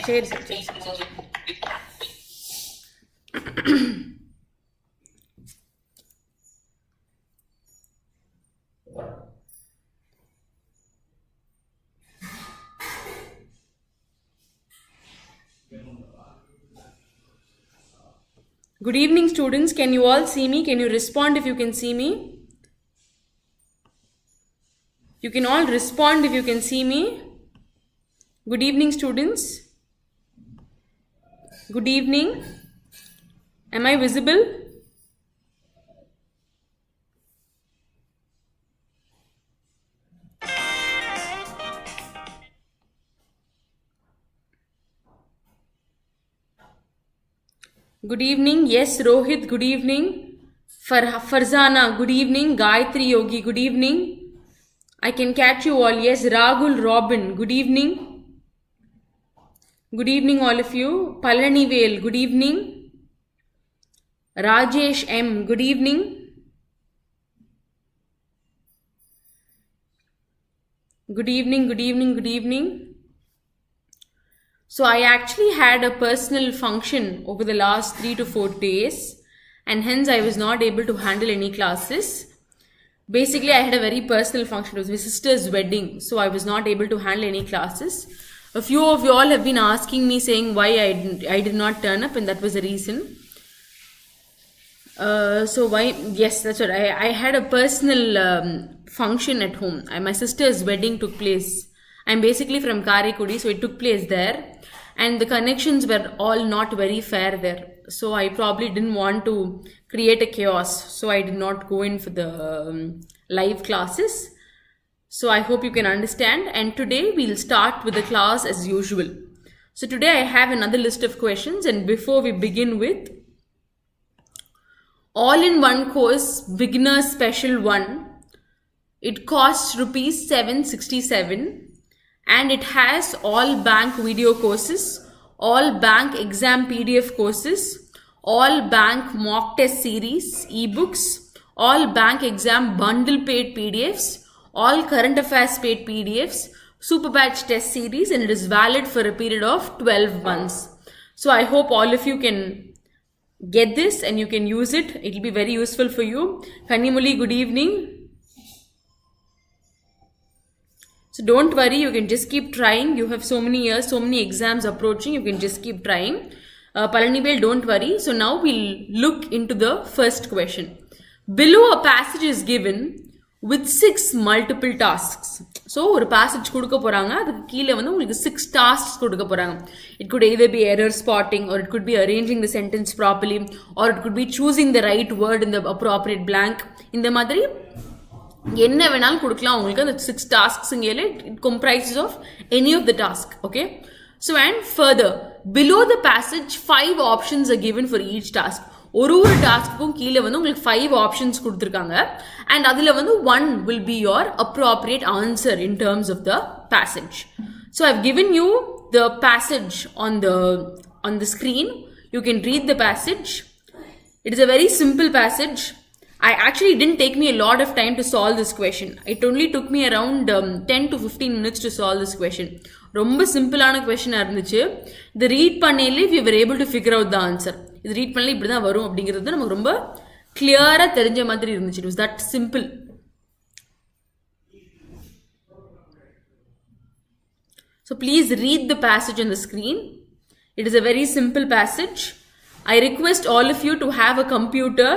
சரி சரி சரி. Good evening, students. Can you all see me? Can you respond if you can see me? You can all respond if you can see me. Good evening, students. Good evening. Am I visible? Good evening. Yes, Rohit, good evening. Farzana, good evening. Gayatri Yogi, good evening. I can catch you all. Yes, Rahul, Robin, good evening. Good evening, all of you. Palanivel, good evening. Rajesh M, good evening. Good evening, good evening, good evening. So I actually had a personal function over the last 3 to 4 days, and hence I was not able to handle any classes. Basically, I had a very personal function. It was my sister's wedding, so I was not able to handle any classes. A few of you all have been asking me saying why I did not turn up, and that was the reason. So why? Yes, that's what I had a personal function at home. My sister's wedding took place. I'm basically from Karaikudi, so it took place there, and the connections were all not very fair there. So I probably didn't want to create a chaos, so I did not go in for the live classes. So I hope you can understand, and today we'll start with the class as usual. So today I have another list of questions, and before we begin with all-in-one course beginner special 1, it costs rupees 767. And it has all bank video courses, all bank exam PDF courses, all bank mock test series, ebooks, all bank exam bundle paid PDFs, all current affairs paid PDFs, super batch test series, and it is valid for a period of 12 months. So I hope all of you can get this and you can use it. It will be very useful for you. Kanimuli, good evening. So don't worry, you can just keep trying. You have so many years, so many exams approaching, you can just keep trying. Palanivel, don't worry. So now we'll look into the first question. Below a passage is given with 6 multiple tasks. So ஒரு passage கொடுக்க போறாங்க, அதுக்கு கீழே வந்து உங்களுக்கு 6 tasks கொடுக்க போறாங்க. It could either be error spotting, or it could be arranging the sentence properly, or it could be choosing the right word in the appropriate blank. இந்த மாதிரி என்ன வேணாலும் கொடுக்கலாம் உங்களுக்கு. அந்த 6 tasks-ங்கேல it comprises of any of the task. Okay, so and further below the passage 5 options are given for each task. ஒரு டாஸ்க்குக்கும் கீழே வந்து உங்களுக்கு 5 ஆப்ஷன்ஸ் கொடுத்துருக்காங்க, and அதில் வந்து 1 will be your appropriate answer in terms of the passage. So I've given you the passage on the screen. You can read the passage. It is a very simple passage. I actually didn't take me a lot of time to solve this question. It only took me around 10 to 15 minutes to solve this question. ரொம்ப சிம்பிளான கொஸ்டினா இருந்துச்சு. இதை read பண்ணையிலே we were able to figure out the answer. இது read பண்ணல இப்படி தான் வரும் அப்படிங்கிறது நமக்கு ரொம்ப கிளியரா தெரிஞ்ச மாதிரி இருந்துச்சு. It was that simple. So please read the passage on the screen. It is a very simple passage. I request all of you to have a computer.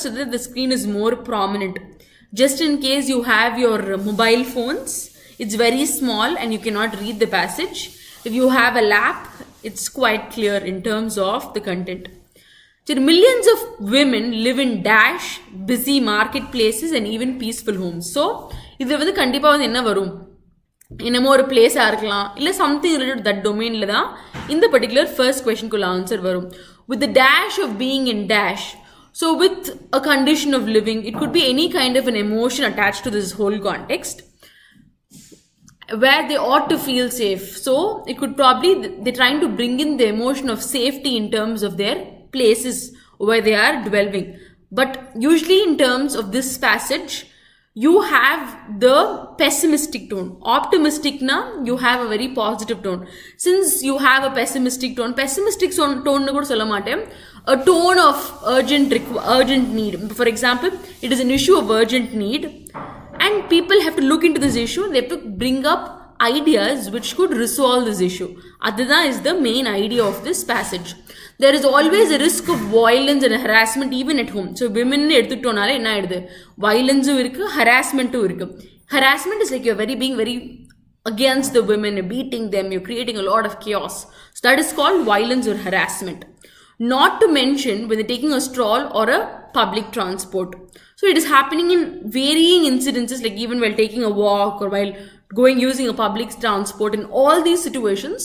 So that the screen is more prominent. Just in case you have your mobile phones, it's very small and you cannot read the passage. If you have a lap, it's quite clear in terms of the content. So millions of women live in dash, busy marketplaces and even peaceful homes. So, இது வந்து கண்டிப்பா வந்து என்ன வரும்? என்னமோ ஒரு பிளேஸா இருக்கலாம், இல்ல something related to that domainல தான் இந்த particular first question குள்ள ஆன்சர் வரும். With the dash of being in dash. So with a condition of living, it could be any kind of an emotion attached to this whole context where they ought to feel safe. So it could probably, they're trying to bring in the emotion of safety in terms of their places where they are dwelling. But usually in terms of this passage, you have the pessimistic tone. Optimistic na, you have a very positive tone. Since you have a pessimistic tone tone na kuda solla maten, a tone of urgent need. For example, it is an issue of urgent need and people have to look into this issue. They have to bring up ideas which could resolve this issue. Adha is the main idea of this passage. There is always a risk of violence and harassment even at home. So women எடுத்துட்டோனால என்ன ஆயிடுது, violence இருக்கு, harassment இருக்கு. Harassment is like you're being very against the women, beating them, you're creating a lot of chaos. So that is called violence or harassment. Not to mention when they're taking a stroll or a public transport. So it is happening in varying incidences, like even while taking a walk or while using a public transport. In all these situations,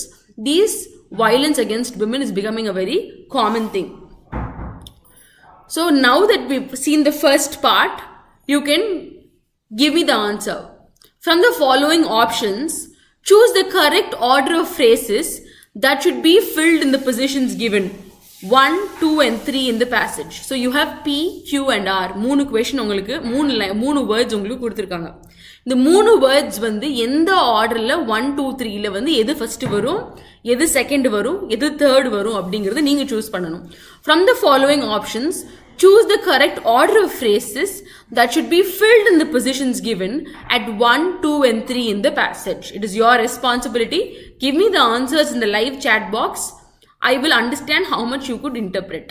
these violence against women is becoming a very common thing. So now that we've seen the first part, you can give me the answer. From the following options, choose the correct order of phrases that should be filled in the positions given. 1, 2 and 3 in the passage. So you have P, Q and R. 3 question உங்களுக்கு 3 words உங்களுக்கு கொடுத்திருக்காங்க. இந்த 3 words வந்து எந்த ஆர்டர்ல 1, 2, 3ல வந்து எது first வரும், எது செகண்ட் வரும், எது தேர்ட் வரும் அப்படிங்கறத நீங்க சூஸ் பண்ணணும். From the following options, choose the correct order of phrases that should be filled in the positions given at 1, 2 and 3 in the passage. It is your responsibility. Give me the answers in the live chat box. I will understand how much you could interpret.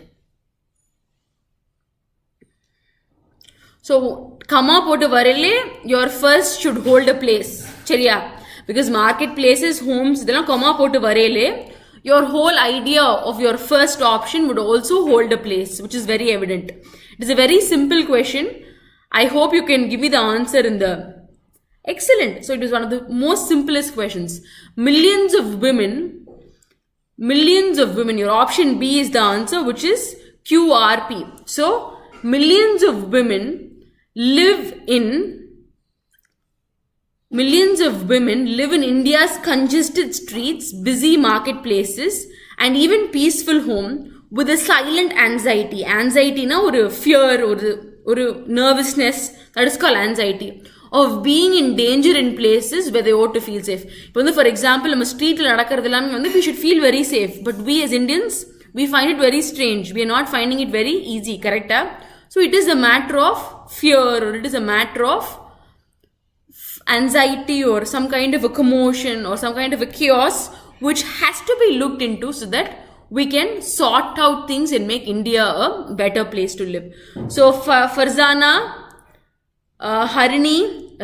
So, comma potu varale, your first should hold a place. Cheriya? Because marketplaces, homes, idella comma potu varale, your whole idea of your first option would also hold a place, which is very evident. It is a very simple question. I hope you can give me the answer in the... Excellent. So, it is one of the most simplest questions. Millions of women, your option B is the answer, which is QRP. So, millions of women live in India's congested streets, busy marketplaces and even peaceful home with a silent anxiety. Anxiety na or fear or nervousness, that is called anxiety. Of being in danger in places where they ought to feel safe. For example, நம்ம ஸ்ட்ரீட்ல நடக்கிறதெல்லாம் வந்து we should feel very safe. But we as Indians, we find it very strange. We are not finding it very easy, correct? So it is a matter of fear or it is a matter of anxiety or some kind of a commotion or some kind of a chaos which has to be looked into so that we can sort out things and make India a better place to live. So Farzana, Harini,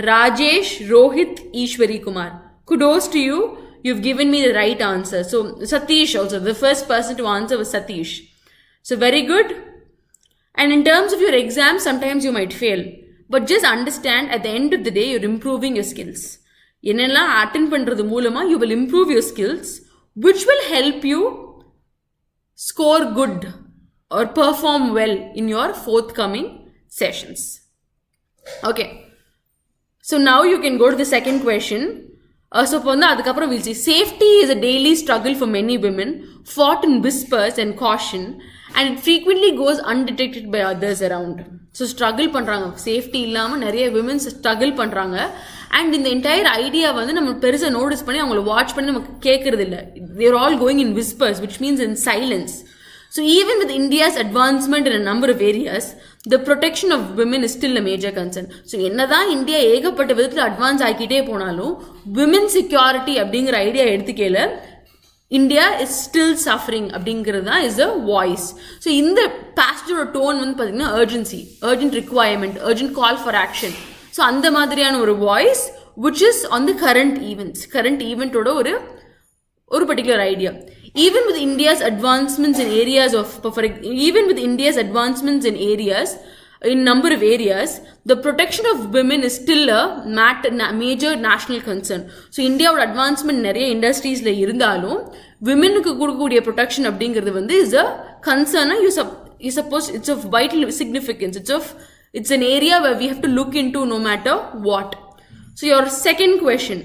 Rajesh, Rohit, Ishwari Kumar. Kudos to you. You've given me the right answer. So Satish also, the first person to answer was Satish. So very good. And in terms of your exam, sometimes you might fail. But just understand at the end of the day, you're improving your skills. என்னெல்லாம் attend பண்றது மூலமா you will improve your skills, which will help you score good or perform well in your forthcoming sessions. Okay. So now you can go to the second question. So adukapra we'll see. Safety is a daily struggle for many women, fought in whispers and caution, and it frequently goes undetected by others around. So struggle பண்றாங்க, safety இல்லாம நிறைய women struggle பண்றாங்க. And in the entire idea வந்து நம்ம பெருசா notice பண்ணி அவங்கள watch பண்ணி நமக்கு கேட்கறது இல்ல. They are all going in whispers, which means in silence. So even with India's advancement in a number of areas, the protection of women is still a major concern. So என்னதான் India ஏகப்பட்ட விதத்துல advance ஆகிட்டே போனாலும் women security அப்படிங்கிற idea எடுத்துக்கல, India is still suffering அப்படிங்கிறது தான் is a voice. So இந்த passage tone வந்து பாத்தீங்கன்னா urgency, urgent requirement, urgent call for action. So அந்த மாதிரியான ஒரு voice which is on the current events, current event ஓட ஒரு particular idea. Even with India's advancements in areas in number of areas, the protection of women is still a major national concern. So India would advancement நிறைய industries-ல இருந்தாலும் women-க்கு கொடுக்கக்கூடிய protection அப்படிங்கிறது வந்து is a concern. You suppose it's of vital significance. It's an area where we have to look into no matter what. So your second question.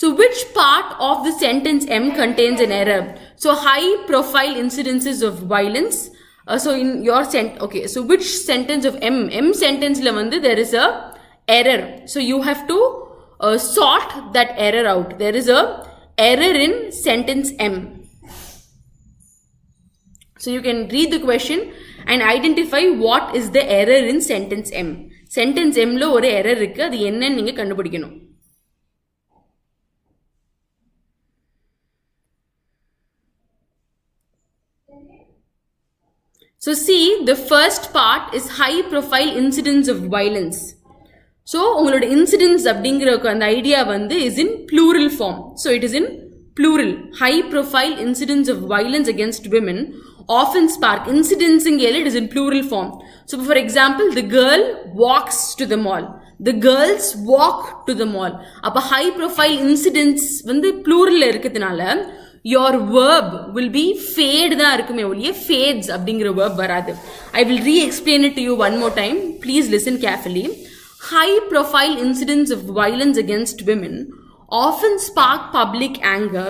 So which part of the sentence M contains an error? So high profile incidences of violence. So in your so which sentence of M sentence la vandu there is a error. So you have to sort that error out. There is a error in sentence M. So you can read the question and identify what is the error in sentence M. Sentence M lo oru error irukku, adu enna neenga kandupidikanum. So see, the first part is high profile incidents of violence. So ungaloda incidents abdingirakku and idea vandu is in plural form. So it is in plural. High profile incidents of violence against women often spark incidents in it is in plural form. So for example, the girl walks to the mall. The girls walk to the mall. Appa high profile incidents vandu plural la irukadunala your verb will be fade da irukume oliye fades abdingra verb varadu. I will re-explain it to you one more time. Please listen carefully. High profile incidents of violence against women often spark public anger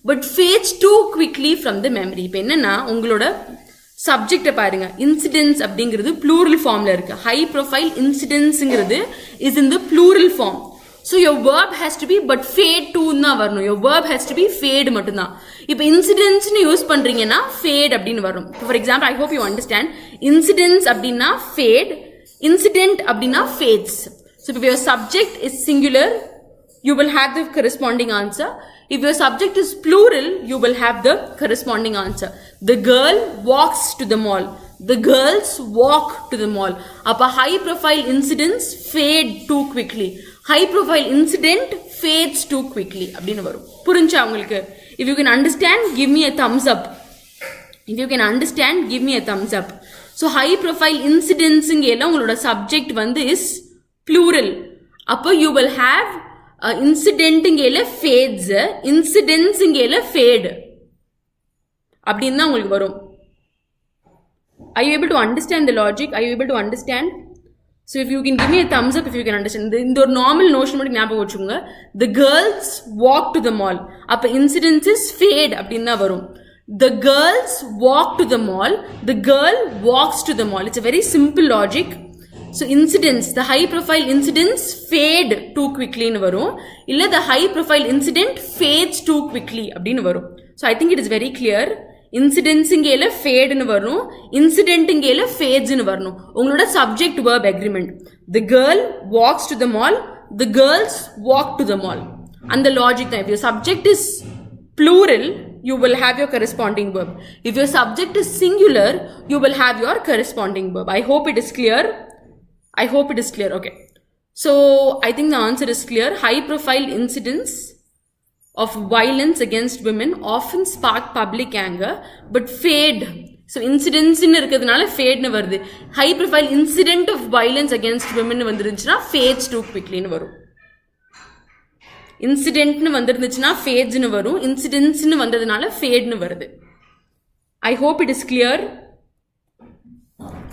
but fades too quickly from the memory. இப்போ என்னன்னா உங்களோட சப்ஜெக்டை பாருங்க, incidents அப்படிங்கிறது plural ஃபார்ம்ல இருக்கு. High profile இன்சிடென்ட்ஸ்ங்கிறது is in the plural form. So your verb has to be but fade to தான் வரணும். Your verb has to be fade மட்டும்தான். இப்போ இன்சிடென்ட்ஸ்னு யூஸ் பண்றீங்கன்னா fade அப்படின்னு வரும். For example, I hope you understand. Incidents அப்படின்னா fade, incident அப்படின்னா fades. So if your subject is singular, you will have the corresponding answer. If your subject is plural, you will have the corresponding answer. The girl walks to the mall. The girls walk to the mall. Appa high profile incidents fade too quickly. High profile incident fades too quickly. அப்படினு வரும். புரிஞ்சா உங்களுக்கு? If you can understand, give me a thumbs up. If you can understand, give me a thumbs up. So high profile incidents இங்கேல உங்களோட subject வந்து is plural. அப்போ you will have incident இங்கேல fades, incidents இங்கேல fade. அப்படின்னு தான் உங்களுக்கு வரும். Are you able to understand the logic? Are you able to understand? So if you can give me a thumbs up if you can understand. இந்த ஒரு normal notion மட்டும் ஞாபகம் வச்சுக்கோங்க. The girls walk to the mall. அப்போ incidents is fade அப்படின்னு தான் வரும். The girls walk to the mall. The girl walks to the mall. It's a very simple logic. So incidents, the high profile incidents fade too quickly nu varum. Illa the high profile incident fades too quickly abdinu varum. So I think it is very clear. Incidents ingela fade nu varum. Incident ingela fades nu varum. Ungaloda subject verb agreement. The girl walks to the mall. The girls walk to the mall. And the logic time. If your subject is plural, you will have your corresponding verb. If your subject is singular, you will have your corresponding verb. I hope it is clear. I hope it is clear. Okay. So I think the answer is clear. High profile incidents of violence against women often spark public anger but fade. So incidents in irukadunala fade nu varudhu. High profile incident of violence against women nu vandirunchna fades too quickly nu varum. Incident nu vandirunchna fades nu varum. Incidents nu vandadunala fade nu varudhu. I hope it is clear.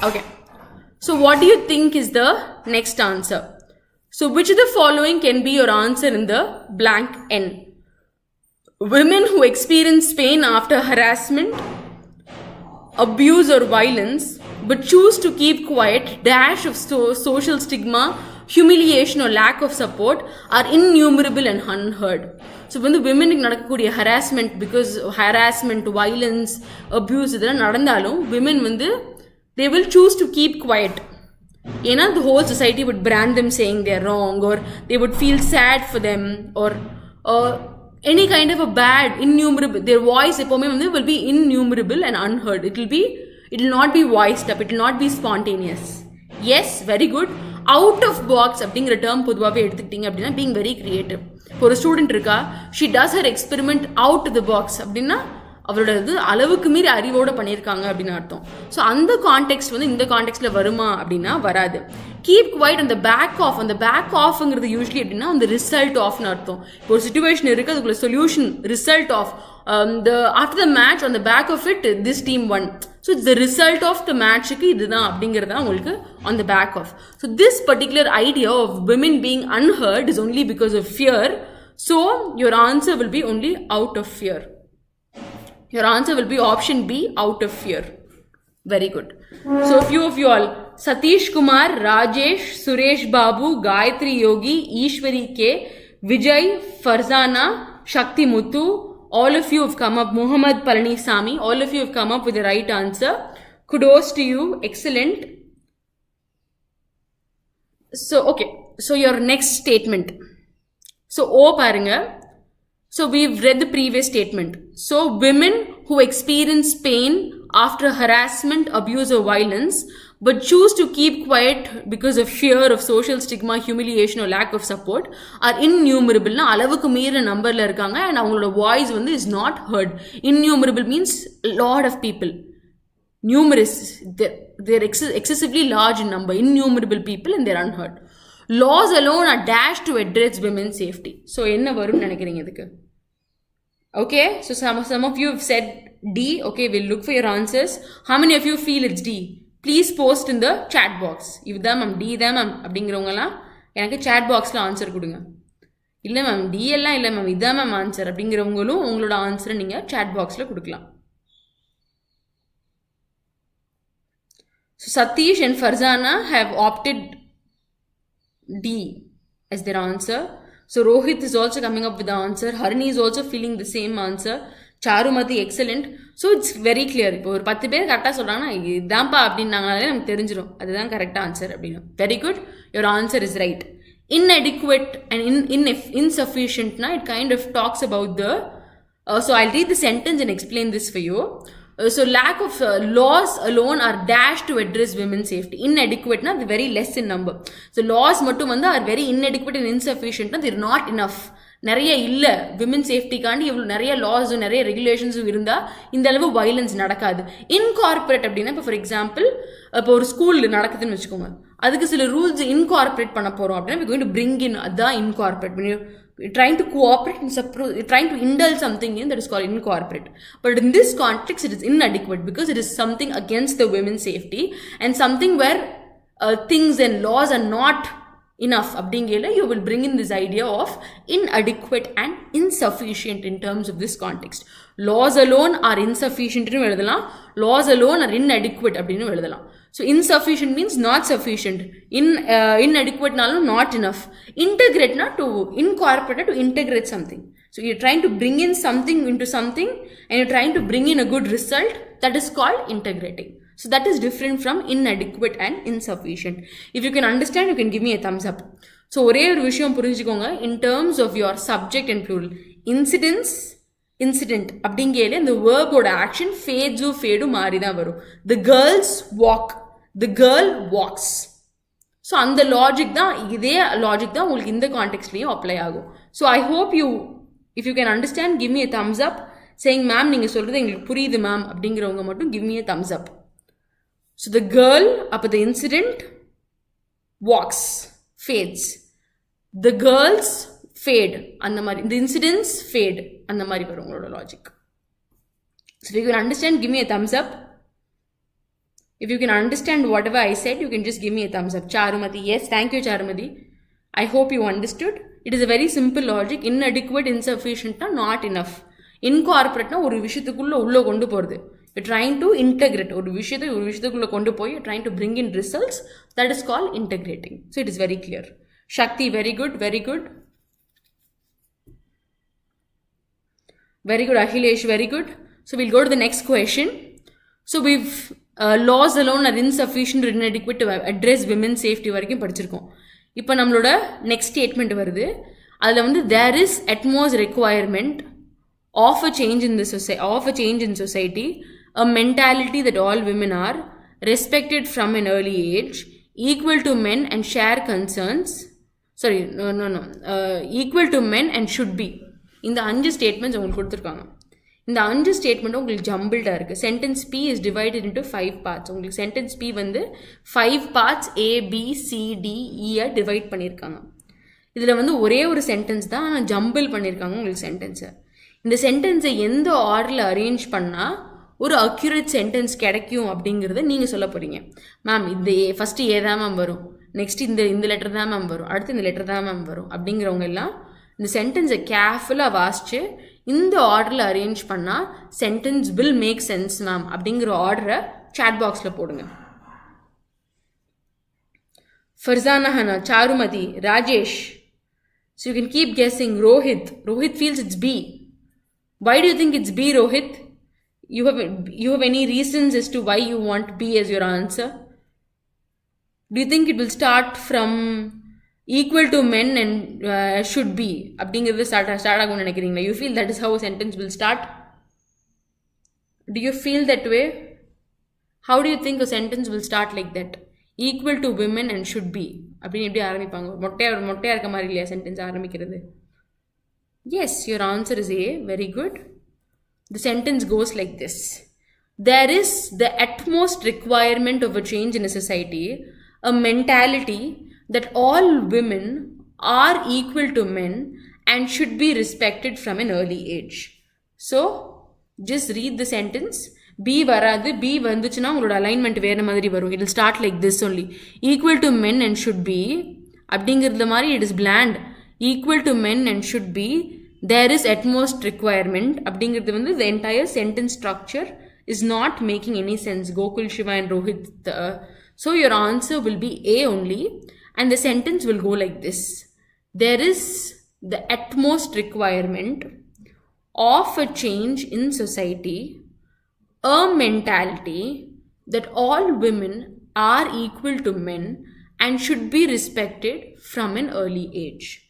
Okay. So what do you think is the next answer? So which of the following can be your answer in the blank N? Women who experience pain after harassment, abuse or violence but choose to keep quiet, dash of social stigma, humiliation or lack of support are innumerable and unheard. So when the women நடக்கக்கூடிய harassment, because harassment, violence, abuse இதெல்லாம் நடந்தாலும் women வந்து they will choose to keep quiet. ஏன்னா the whole society would brand them saying they are wrong, or they would feel sad for them, or any kind of a bad, innumerable, their voice எப்பவுமே வந்து will be innumerable and unheard. It will not be voiced up, it will not be spontaneous. Yes, very good. Out of box அப்படிங்கிற term பொதுவாகவே எடுத்துக்கிட்டீங்க அப்படின்னா being very creative. இப்போ ஒரு student இருக்கா, she does her experiment out of the box அப்படின்னா அவரோட இது அளவுக்கு மீறி அறிவோடு பண்ணியிருக்காங்க அப்படின்னு அர்த்தம். ஸோ அந்த கான்டெக்ட் வந்து இந்த கான்டெக்ட்ல வருமா அப்படின்னா வராது. கீப் குவைட் அந்த பேக் ஆஃப், அந்த பேக் ஆஃப்ங்கிறது யூஸ்வலி எப்படின்னா அந்த ரிசல்ட் ஆஃப்னு அர்த்தம். இப்போ ஒரு சுச்சுவேஷன் இருக்கு, அதுக்குள்ள solution result of after the match on the back of it this team won. So it's the result of the மேட்சுக்கு இதுதான் அப்படிங்கிறது தான் உங்களுக்கு on the back of. So this particular idea of women being unhurt is only because of fear. So your answer will be only out of fear. Your answer will be option B, out of fear. Very good. So few of you all Satish Kumar, Rajesh, Suresh Babu, Gayatri Yogi, Ishwari K, Vijay, Farzana, Shakti Muthu, all of you have come up, Muhammad Palani Sami, all of you have come up with the right answer. Kudos to you, excellent. So, okay, so your next statement. So, O paranga. So, we've read the previous statement. So, women who experience pain after harassment, abuse or violence but choose to keep quiet because of fear of social stigma, humiliation or lack of support are innumerable. Na alavukku meera number la irukanga and avangaloda voice vandu is not heard. Innumerable means a lot of people. Numerous, they're excessively large in number, innumerable people and they're unheard. Laws alone are dashed to address women's safety. So enna varum nenakringa idukku? Okay, so some of you have said D. Okay, we'll look for your answers. How many of you feel it's D? Please post in the chat box. If da ma'am D da ma'am அப்படிங்கறவங்கலாம் எனக்கு chat boxல answer கொடுங்க. இல்ல ma'am D எல்லாம் இல்ல ma'am இதான் ma'am answer அப்படிங்கறவங்களும் உங்களோட ஆன்சரை நீங்க chat boxல கொடுக்கலாம். So Satish and Farzana have opted D as their answer. So Rohit is also coming up with the answer. Harini is also feeling the same answer. Charumati, excellent. So it's very clear. இப்போ ஒரு 10 பேர் கரெக்டா சொல்றாங்கன்னா இதான்ப்பா அப்படின்னாங்களே நமக்கு தெரிஞ்சிடும் அதுதான் correct answer அப்படின்னு. Very good. Your answer is right. Inadequate and insufficient na it kind of talks about the so I'll read the sentence and explain this for you. So lack of laws alone are dashed to address women's safety. Inadequate na the very less in number. So laws mattum vandu are very inadequate and insufficient na they're not enough. நிறைய இல்லை women சேஃப்டிக்காண்டி இவ்வளோ நிறைய லாஸும் நிறைய ரெகுலேஷன்ஸும் இருந்தால் இந்த அளவு violence நடக்காது. Incorporate அப்படின்னா இப்போ ஃபார் எக்ஸாம்பிள் இப்போ ஒரு ஸ்கூலில் நடக்குதுன்னு வச்சுக்கோங்க, அதுக்கு சில ரூல்ஸ் இன்கார்பரேட் பண்ண போகிறோம் அப்படின்னா we going to bring in அதுதான் incorporate. Trying to cooperate and trying to indulge something in that is called incorporate. But in this context, it is inadequate because it is something against the women's safety and something where things and laws are not enough. Abdingela, you will bring in this idea of inadequate and insufficient in terms of this context. Laws alone are insufficient nu eludhalam, laws alone are inadequate அப்படினு எழுதலாம். So insufficient means not sufficient, inadequate nalum not enough, integrate na to incorporate to integrate something. So you're trying to bring in something into something and you're trying to bring in a good result, that is called integrating. So that is different from inadequate and insufficient. If you can understand, you can give me a thumbs up. So ஒரே ஒரு விஷயம் புரிஞ்சுக்கோங்க, in terms of your subject and plural, incident அப்படிங்கல இந்த verb-ஓட action fade மாறி தான் வரும். The girls walk, the girl walks. So அந்த logic தான், இதே லாஜிக் தான் உங்களுக்கு இந்த கான்டெக்ஸ்ட்லயும் அப்ளை ஆகும். So I hope you, if you can understand, give me a thumbs up saying ma'am நீங்க சொல்றது எங்களுக்கு புரியுது மேம் அப்படிங்கறவங்க மட்டும் give me a thumbs up. So the girl, அப்ப the incident walks, fades. The girls fade, அந்த மாதிரி. The incidents fade, அந்த மாதிரி வரும் உங்களோட logic. So if you can understand, give me a thumbs up. If you can understand whatever I said, you can just give me a thumbs up. Charumati, yes, thank you Charumati. I hope you understood. It is a very simple logic. Inadequate, insufficient, not enough. Incorporate, ஒரு விஷயத்துக்குள்ள உள்ள கொண்டு போறது. You're trying to integrate. ஒரு விஷயத்துக்குள்ள கொண்டு போய் you're trying to bring in results. That is called integrating. So it is very clear. Shakti, very good, very good. Very good, Akhilesh, very good. So we'll go to the next question. So we've laws alone are insufficient or inadequate to address women's safety வரைக்கும் படிச்சிருக்கோம். இப்போ நம்மளோட next statement வருது. அதில் வந்து there is utmost requirement of a change in society, a mentality that all women are respected from an early age, equal to men and share concerns. Equal to men and should be. இந்த 5 statements உங்களுக்கு கொடுத்துருக்காங்க. இந்த 5 ஸ்டேட்மெண்ட்டும் உங்களுக்கு ஜம்பிள்டாக இருக்குது. Sentence B is divided into 5 parts. உங்களுக்கு sentence B வந்து 5 parts ABCDE divide பண்ணியிருக்காங்க. இதில் வந்து ஒரே ஒரு சென்டென்ஸ் தான், ஆனால் ஜம்பிள் பண்ணியிருக்காங்க உங்களுக்கு சென்டென்ஸை. இந்த சென்டென்ஸை எந்த ஆர்டரில் அரேஞ்ச் பண்ணால் ஒரு அக்யூரேட் சென்டென்ஸ் கிடைக்கும் அப்படிங்கிறத நீங்கள் சொல்ல போகிறீங்க. மேம் இந்த ஃபஸ்ட்டு ஏ தான் மேம் வரும், நெக்ஸ்ட் இந்த லெட்டர் தான் மேம் வரும், அடுத்து இந்த லெட்டர் தான் மேம் வரும் அப்படிங்கிறவங்க எல்லாம் இந்த சென்டென்ஸை கேர்ஃபுல்லாக வாசித்து இந்த ஆர்டரில் அரேஞ்ச் பண்ணால் sentence will make sense ma'am அப்படிங்கிற ஆர்டரை சாட் பாக்ஸில் போடுங்க. Farzana Hana, Charumati, Rajesh. So you can keep guessing. Rohit. Rohit feels it's B. Why do you think it's B, Rohit? You have any reasons as to why you want B as your answer? Do you think it will start from equal to men and should be? You feel that is how a sentence will start? Do you feel that way? How do you think a sentence will start like that? Equal to women and should be. Yes, your answer is A. Very good. The sentence goes like this. There is the utmost requirement of a change in a society, a mentality that all women are equal to men and should be respected from an early age. So, just read the sentence. B varadu, B vanduchuna ungaloda alignment vera madiri varum. It will start like this only. Equal to men and should be. Abdingiradha mari it is bland. Equal to men and should be. There is utmost requirement. Abdingiradha vandu the entire sentence structure is not making any sense. Gokul, Shiva and Rohit. So your answer will be A only. And the sentence will go like this. There is the utmost requirement of a change in society, a mentality that all women are equal to men and should be respected from an early age.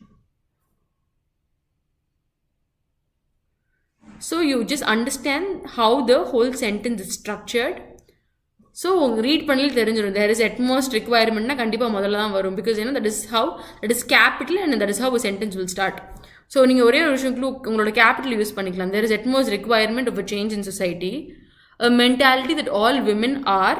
So you just understand how the whole sentence is structured. So read panel there is utmost requirement na kandipa modalla dhaan varum because that is capital and that is how a sentence will start. So நீங்க ஒரே ஒரு விஷயம் உங்களோட capital use பண்ணிக்கலாம். There is utmost requirement of a change in society, a mentality that all women are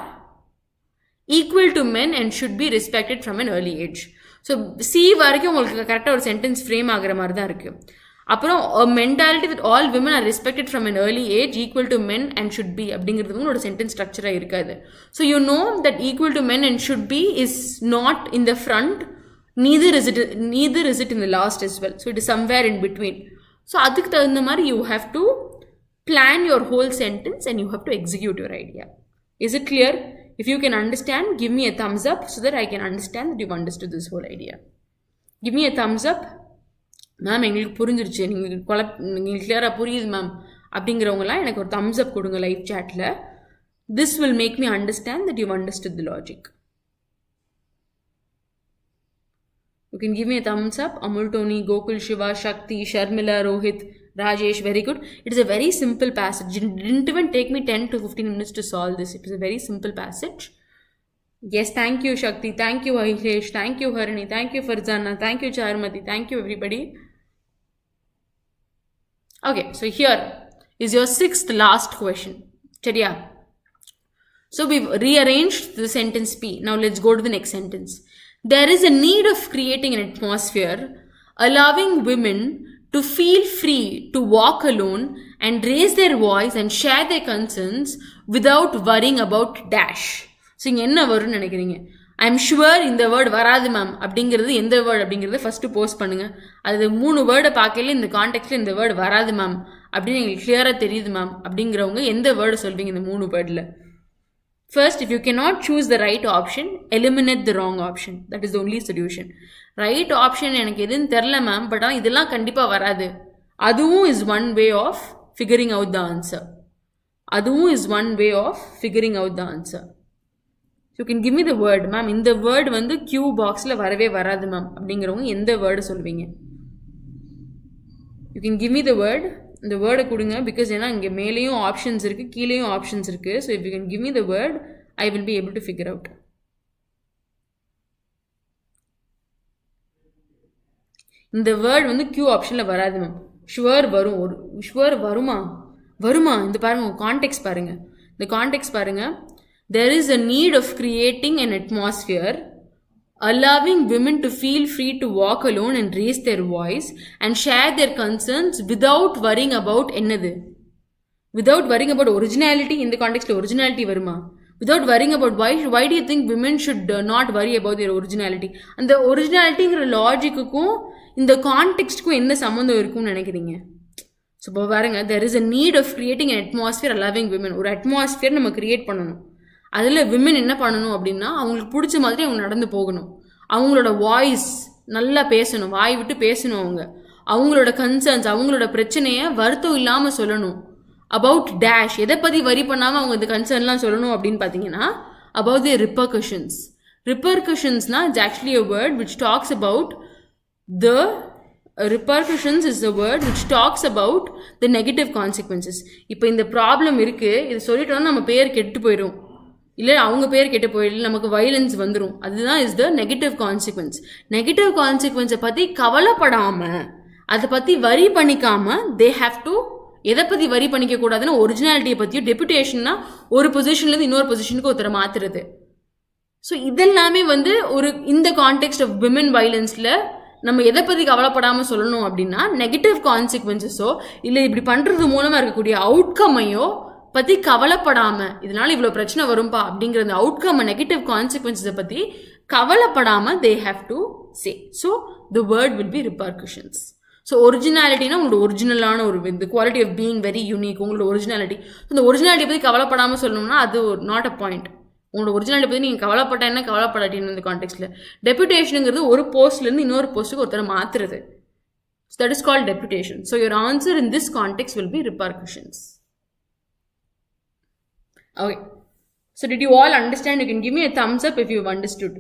equal to men and should be respected from an early age. So C வரைக்கும் உங்களுக்கு கரெக்டாக ஒரு சென்டென்ஸ் ஃப்ரேம் ஆகிற மாதிரி தான் இருக்குது. அப்புறம் a mentality that all women are respected from an early age, equal to men and should be அப்படிங்கிறது உங்களோட சென்டென்ஸ் ஸ்ட்ரக்சராக இருக்காது. So you know that equal to men and should be is not in the front, neither is it in the last as well. So it is somewhere in between. So அதுக்கு தகுந்த மாதிரி you have to plan your whole sentence and you have to execute your idea. Is it clear? If you can understand, give me a thumbs up so that I can understand that you've understood this whole idea. Give me a thumbs up. Ma'am எங்களுக்கு புரிஞ்சிருச்சு, நீங்கள் கிளியராக புரியுது ma'am அப்படிங்கிறவங்களாம் எனக்கு ஒரு thumbs up கொடுங்க live சேட்டில். This will make me understand that you understood the logic. You can give me a thumbs up. Amul, Tony, Gokul, Shiva, Shakti, Sharmila, Rohit, Rajesh, very good. It is a very simple passage. It didn't even take me 10 to 15 minutes to solve this. It is a very simple passage. Yes, thank you Shakti, thank you Ahilesh, thank you Harini, thank you Farzana, thank you Charmati, thank you everybody. Okay, so here is your sixth last question. Chariya. So we've rearranged the sentence P. Now let's go to the next sentence. There is a need of creating an atmosphere allowing women to feel free to walk alone and raise their voice and share their concerns without worrying about dash. So இங்கே என்ன வரும்னு நினைக்கிறீங்க? I am sure இந்த word வராது ma'am அப்படிங்கிறது எந்த word அப்படிங்கிறத first post பண்ணுங்கள். அது 3 வேர்டை பார்க்கல இந்த கான்டெக்ட்டில் இந்த வேர்டு வராது மேம் அப்படின்னு எங்களுக்கு கிளியராக தெரியுது மேம் அப்படிங்கிறவங்க எந்த வேர்டு சொல்வீங்க இந்த 3 வேர்டில்? First, if you cannot choose the right option, eliminate the wrong option. That is the only solution. Right option எனக்கு எதுன்னு தெரில மேம், பட் ஆனால் இதெல்லாம் கண்டிப்பாக வராது, அதுவும் is one way of figuring out the answer. அதுவும் is one way of figuring out the answer. You can give me the word. Ma'am இந்த வேர்டு வந்து கியூ பாக்ஸில் வரவே வராது மேம் அப்படிங்கிறவங்க எந்த வேர்டு சொல்வீங்க? You can give me the word. இந்த வேர்டை கொடுங்க, பிகாஸ் ஏன்னா இங்கே மேலேயும் ஆப்ஷன்ஸ் இருக்குது, கீழேயும் ஆப்ஷன்ஸ் இருக்குது. So if you can give me the word, I will be able to figure out. இந்த வேர்டு வந்து கியூ ஆப்ஷனில் வராது மேம். ஷுவர் வரும். ஷுவர் வருமா? இந்த பாருங்கள், கான்டெக்ஸ்ட் பாருங்கள், இந்த கான்டெக்ஸ்ட் பாருங்கள். There is a need of creating an atmosphere allowing women to feel free to walk alone and raise their voice and share their concerns without worrying about என்னது? Without worrying about originality. இந்த கான்டெக்ஸ்ட்ல originality வருமா? Without worrying about why do you think women should not worry about their originality? அந்த ஒரிஜினாலிட்டிங்கிற லாஜிக்குக்கும் இந்த கான்டெக்ஸ்டுக்கும் என்ன சம்மந்தம் இருக்கும்னு நினைக்கிறீங்க? So இப்போ பாருங்க, there is a need of creating an atmosphere allowing women. ஒரு அட்மாஸ்பியர் நம்ம கிரியேட் பண்ணணும். அதில் விமன் என்ன பண்ணணும் அப்படின்னா அவங்களுக்கு பிடிச்ச மாதிரி அவங்க நடந்து போகணும். அவங்களோட வாய்ஸ் நல்லா பேசணும், வாய் விட்டு பேசணும், அவங்களோட கன்சர்ன்ஸ், அவங்களோட பிரச்சனையை வருத்தம் இல்லாமல் சொல்லணும். அபவுட் டேஷ், எதை பற்றி வரி பண்ணாமல் அவங்க இந்த கன்சர்ன்லாம் சொல்லணும் அப்படின்னு பார்த்தீங்கன்னா அபவுட் தி ரிப்பர்கஷன்ஸ். ரிப்பர்கஷன்ஸ்னா it's actually a word which talks about the repercussions is the word which talks about the negative consequences. இப்போ இந்த ப்ராப்ளம் இருக்குது, இது சொல்லிட்டோம்னா நம்ம பேர் கெட்டு போயிடும், இல்லை அவங்க பேர் கெட்டு போயிடும், நமக்கு வயலன்ஸ் வந்துடும். அதுதான் is the negative consequence. Negative கான்சிக்வன்ஸை பற்றி கவலைப்படாமல், அதை பற்றி வரி பண்ணிக்காமல், தே ஹாவ் டு எதை பற்றி வரி பண்ணிக்க கூடாதுன்னா ஒரிஜினாலிட்டியை பற்றியும், டெபுடேஷன்னா ஒரு பொசிஷன்லேருந்து இன்னொரு பொசிஷனுக்கு ஒருத்தரை மாற்றுறது. ஸோ இதெல்லாமே ஒரு இந்த கான்டெக்ட் ஆஃப் விமன் வயலன்ஸில் நம்ம எதை பற்றி கவலைப்படாமல் சொல்லணும் அப்படின்னா நெகட்டிவ் கான்சிக்வன்சஸோ இல்லை இப்படி பண்ணுறது மூலமாக இருக்கக்கூடிய அவுட்கம்மையோ பற்றி கவலைப்படாமல், இதனால் இவ்வளோ பிரச்சனை வரும்பா அப்படிங்கிற அந்த அவுட்கம் நெகட்டிவ் கான்சிக்வன்சஸை பற்றி கவலைப்படாமல் they have to say. So the word will be repercussions. So ஒரிஜினாலிட்டினா உங்களோட ஒரிஜினலான ஒரு இந்த quality of being very unique, உங்களோட ஒரிஜினாலிட்டி. இந்த ஒரிஜினாலிட்டி பற்றி கவலைப்படாமல் சொல்லணும்னா அது நாட் அ பாயிண்ட். உங்களோட ஒரிஜினாலிட்டி பற்றி நீங்கள் கவலைப்பட்ட என்ன கவலைப்படாட்டின்னு இந்த கான்டெக்ட்டில். டெபுடேஷனுங்கிறது ஒரு போஸ்ட்லேருந்து இன்னொரு போஸ்ட்டுக்கு ஒருத்தரை மாற்றுறது. So that is called deputation. So your answer in this context will be repercussions. Okay. So did you all understand? You can give me a thumbs up if you've understood.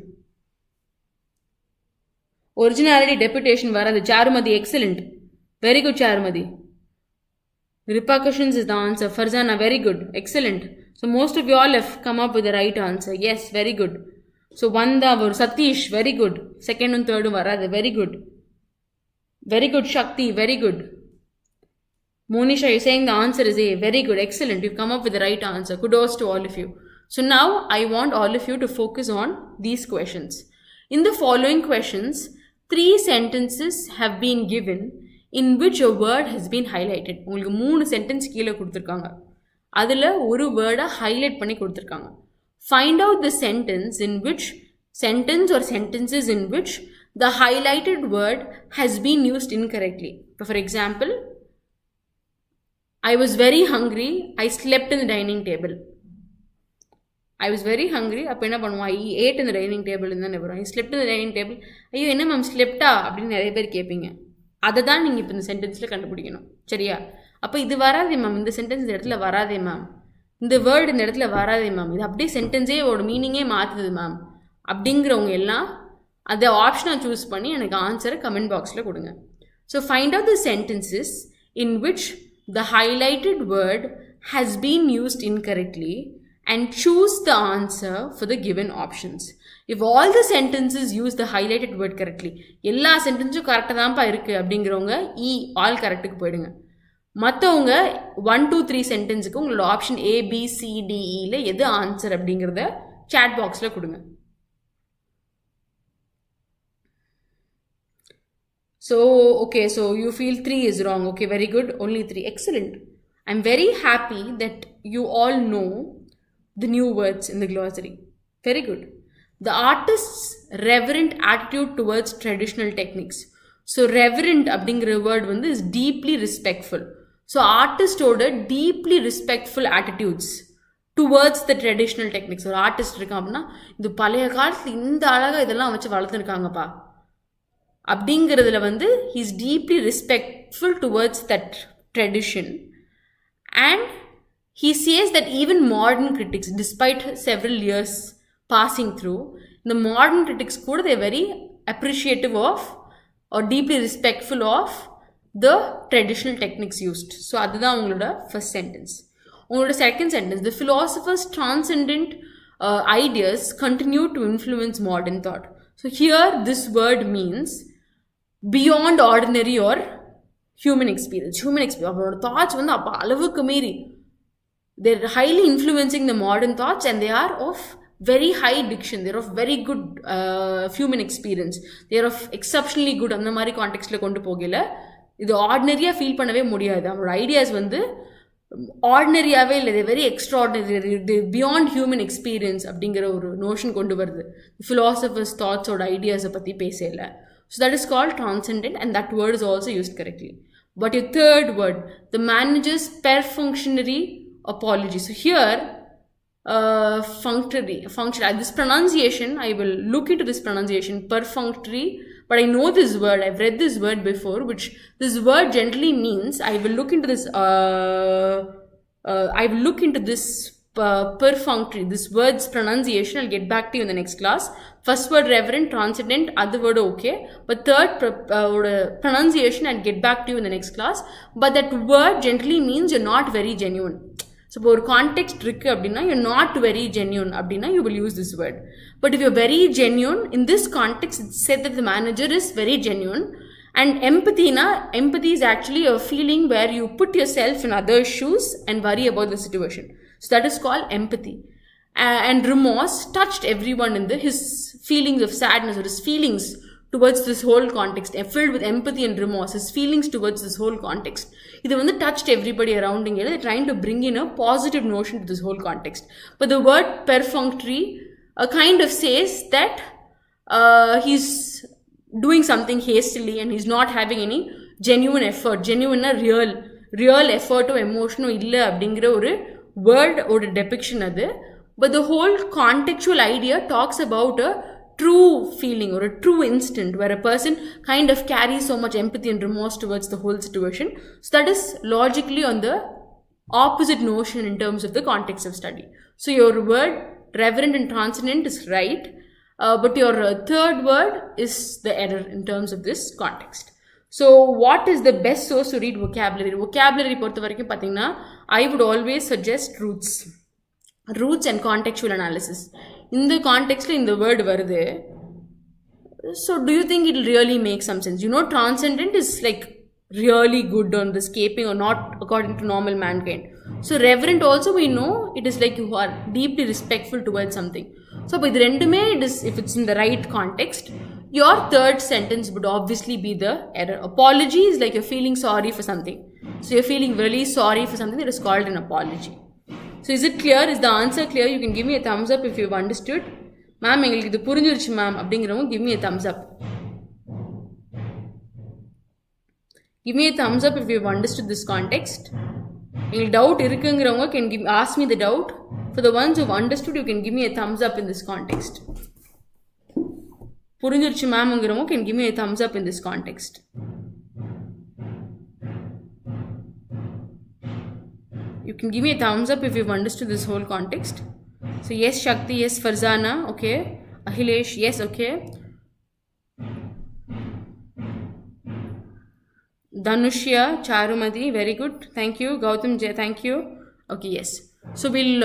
Originality, deputation, varadu. Charumadi, excellent. Very good, Charumadi. Repercussions is the answer. Farzana, very good. Excellent. So most of you all have come up with the right answer. Yes, very good. So Vanda, Satish, very good. Second and third varadu. Very good. Very good, Shakti, very good. Monisha, you're saying the answer is A. Very good, excellent. You've come up with the right answer. Kudos to all of you. So now I want all of you to focus on these questions. In the following questions, 3 sentences have been given in which a word has been highlighted. உங்களுக்கு 3 sentence கீழே கொடுத்துருக்காங்க, அதில் ஒரு வேர்டை highlight பண்ணி கொடுத்துருக்காங்க. Find out the sentence or sentences in which the highlighted word has been used incorrectly. For example, I was very hungry, I slept in the dining table. I was very hungry, அப்போ என்ன பண்ணுவோம், I ate in the dining table தான் வரும். I slept in the dining table. ஐயோ என்ன ma'am ஸ்லெப்டா அப்படின்னு நிறைய பேர் கேட்பீங்க. அதை தான் நீங்கள் இப்போ இந்த சென்டென்ஸில் கண்டுபிடிக்கணும், சரியா? அப்போ இது வராதே மேம், இந்த சென்டென்ஸ் இந்த இடத்துல வராதே மேம், இந்த வேர்டு இந்த இடத்துல வராதே மேம், இது அப்படியே சென்டென்ஸே ஒரு மீனிங்கே மாற்றுது மேம் அப்படிங்கிறவங்க எல்லாம் அதை ஆப்ஷனாக சூஸ் பண்ணி எனக்கு ஆன்சரை கமெண்ட் பாக்ஸில் கொடுங்க. So find out the sentences in which the highlighted word has been used incorrectly and choose the answer for the given options. If all the sentences use the highlighted word correctly, எல்லா சென்டென்ஸும் கரெக்டாக தான்ப்பா இருக்குது அப்படிங்கிறவங்க all கரெக்டுக்கு போயிடுங்க. மற்றவங்க 1, 2, 3 சென்டென்ஸுக்கு உங்களோட option ABCDEல எது answer அப்படிங்கிறத சாட் பாக்ஸில் கொடுங்க. So, okay, so you feel 3 is wrong. Okay, very good. Only 3. Excellent. I'm very happy that you all know the new words in the glossary. Very good. The artist's reverent attitude towards traditional techniques. So reverent அப்படிங்கிற word is deeply respectful. So artistோட deeply respectful attitudes towards the traditional techniques. ஒரு artist இருக்கான் அப்படின்னா இது பழைய காலத்தில் இந்த அழகாக இதெல்லாம் வச்சு வளர்த்துருக்காங்கப்பா அப்படிங்கிறதுல he is deeply respectful towards that tradition. And he says that even modern critics, despite several years passing through, the modern critics could they're very appreciative of or deeply respectful of the traditional techniques used. So that's the first sentence. The second sentence, the philosopher's transcendent ideas continue to influence modern thought. So here this word means beyond ordinary or human experience. Human experience. Our thoughts appa alavukku meeri. They're highly influencing the modern thoughts and they are of very high diction. They're of very good human experience. They're of exceptionally good. அந்த மாதிரி கான்டெக்ஸ்டில் கொண்டு போகல இது ஆர்டினரியாக feel பண்ணவே முடியாது. அவங்களோட ideas ஆர்டினரியாகவே இல்லை, very extraordinary, beyond human experience அப்படிங்கிற ஒரு நோஷன் கொண்டு வருது. ஃபிலாசபர்ஸ் தாட்ஸோட ஐடியாஸை பற்றி பேசல. So that is called transcendent and that word is also used correctly. But your third word, the manager's perfunctory apology. So here functory. This pronunciation, I will look into this pronunciation, perfunctory, but I know this word, I've read this word before, which this word generally means, I will look into this, perfunctory, this word's pronunciation. I'll get back to you in the next class. First word reverent, transcendent, other word okay, but third pronunciation I'll get back to you in the next class. But that word generally means you're not very genuine. So, for context trick, you're not very genuine, you will use this word. But if you're very genuine, in this context, it's said that the manager is very genuine. And empathy is actually a feeling where you put yourself in others' shoes and worry about the situation. So, that is called empathy. And remorse touched everyone in his feelings of sadness or his feelings towards this whole context, filled with empathy and remorse, his feelings towards this whole context. It touched everybody around him. They're trying to bring in a positive notion to this whole context. But the word perfunctory kind of says that he's doing something hastily and he's not having any genuine effort, real effort or emotion illa abdingra oru word or depiction adu. But the whole contextual idea talks about a true feeling or a true instant where a person kind of carries so much empathy and remorse towards the whole situation. So that is logically on the opposite notion in terms of the context of study. So your word reverent and transcendent is right, but your third word is the error in terms of this context. So what is the best source to read vocabulary? Vocabulary பொறுத்த வரைக்கும் பார்த்தீங்கன்னா I would always suggest roots and contextual analysis. In the context in the word varudhu. So do you think it will really make some sense? Transcendent is like really good on the escaping or not according to normal mankind. So reverent also we know it is like you are deeply respectful towards something. So with rendume it is, if it's in the right context, your third sentence would obviously be the error. Apology is like you're feeling sorry for something. So you're feeling really sorry for something, that is called an apology. So is it clear? Is the answer clear? You can give me a thumbs up if you've understood. Ma'am, engalukku idu purinjiruchu ma'am abdingiravanga give me a thumbs up. Give me a thumbs up if you've understood this context. Engalukku doubt irukungravanga can ask me the doubt. For the ones who've understood, you can give me a thumbs up in this context. Purinjiruchu ma'am ingravanga can give me a thumbs up in this context. You can give me a thumbs up if you've understood this whole context. So yes, Shakti, yes, Farzana, okay. Ahilesh, yes, okay. Dhanushya, Charumati, very good. Thank you. Gautam Jay, thank you. Okay, yes. So we'll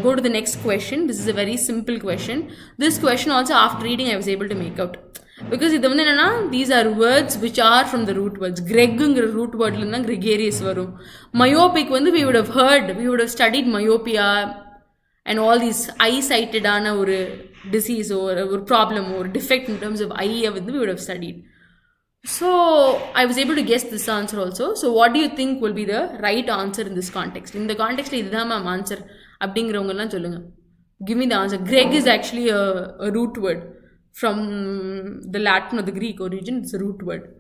go to the next question. This is a very simple question. This question also after reading I was able to make out. Because these are words which are from the root words. Greggungra root word la gregarious varum. Myopic we would have studied myopia and all these eye-sighted or disease or problem or defect in terms of eye we would have studied. So I was able to guess this answer also. So what do you think will be the right answer in this context? In the context idha ma'am answer abdingravanga sollunga. Give me the answer. Greg is actually a root word. From the Latin or the Greek origin, it's a root word.